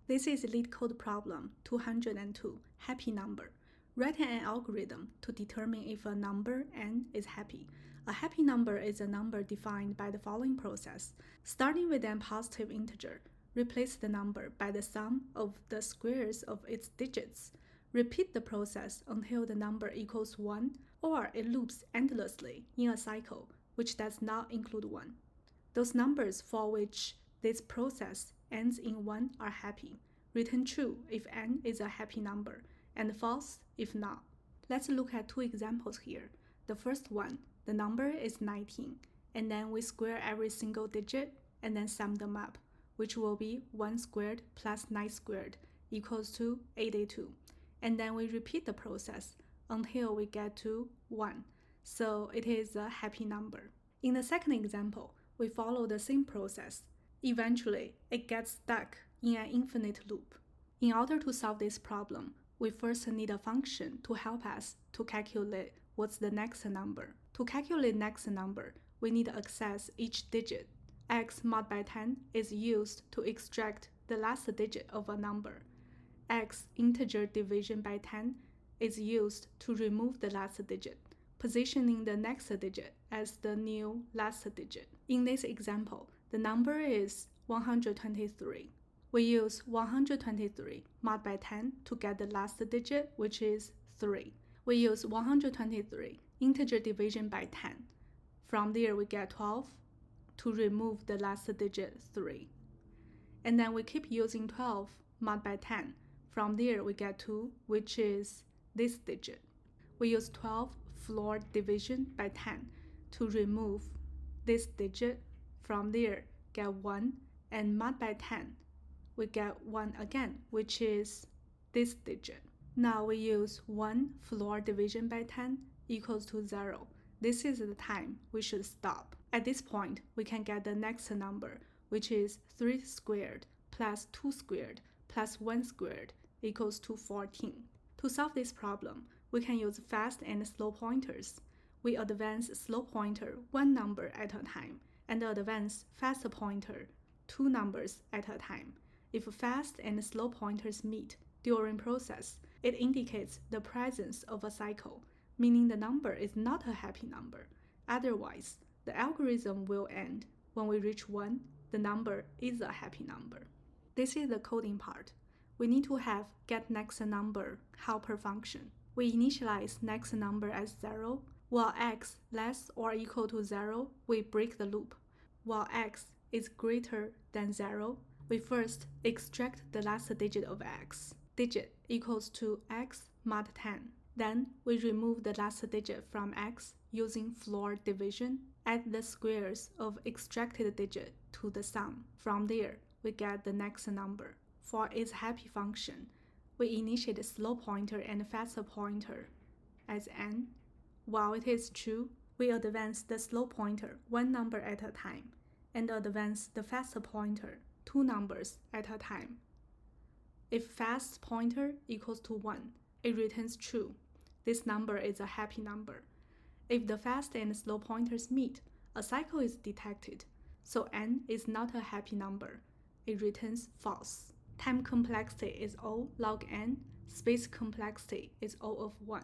This is LeetCode problem 202, happy number. Write an algorithm to determine if a number n is happy. A happy number is a number defined by the following process. Starting with a positive integer, replace the number by the sum of the squares of its digits. Repeat the process until the number equals 1, or it loops endlessly in a cycle, which does not include 1. Those numbers for which this process ends in 1 are happy. Return true if n is a happy number, and false if not. Let's look at two examples here. The first one, the number is 19, and then we square every single digit and then sum them up, which will be 1 squared plus 9 squared equals to 82. And then we repeat the process until we get to 1, so it is a happy number. In the second example, we follow the same process. Eventually, it gets stuck in an infinite loop. In order to solve this problem, we first need a function to help us to calculate what's the next number. To calculate next number, we need to access each digit. X mod by 10 is used to extract the last digit of a number. X integer division by 10 is used to remove the last digit, positioning the next digit as the new last digit. In this example, the number is 123. We use 123 mod by 10 to get the last digit, which is 3. We use 123 integer division by 10. From there, we get 12 to remove the last digit 3. And then we keep using 12 mod by 10. From there, we get 2, which is this digit. We use 12 floor division by 10 to remove this digit. From there, get 1, and mod by 10, we get 1 again, which is this digit. Now we use 1 floor division by 10 equals to 0. This is the time we should stop. At this point, we can get the next number, which is 3 squared plus 2 squared plus 1 squared equals to 14. To solve this problem, we can use fast and slow pointers. We advance slow pointer 1 number at a time, and advance fast pointer 2 numbers at a time. If fast and slow pointers meet during process, it indicates the presence of a cycle, meaning the number is not a happy number. Otherwise, the algorithm will end. When we reach 1, the number is a happy number. This is the coding part. We need to have getNextNumber helper function. We initialize next number as 0. While x less or equal to 0, we break the loop. While x is greater than 0, we first extract the last digit of x. Digit equals to x mod 10. Then we remove the last digit from x using floor division. Add the squares of extracted digit to the sum. From there, we get the next number. For its happy function, we initiate a slow pointer and fast pointer as n. While it is true, we advance the slow pointer 1 number at a time, and advance the fast pointer 2 numbers at a time. If fast pointer equals to 1, it returns true. This number is a happy number. If the fast and slow pointers meet, a cycle is detected, so n is not a happy number. It returns false. Time complexity is O log n, space complexity is O of 1.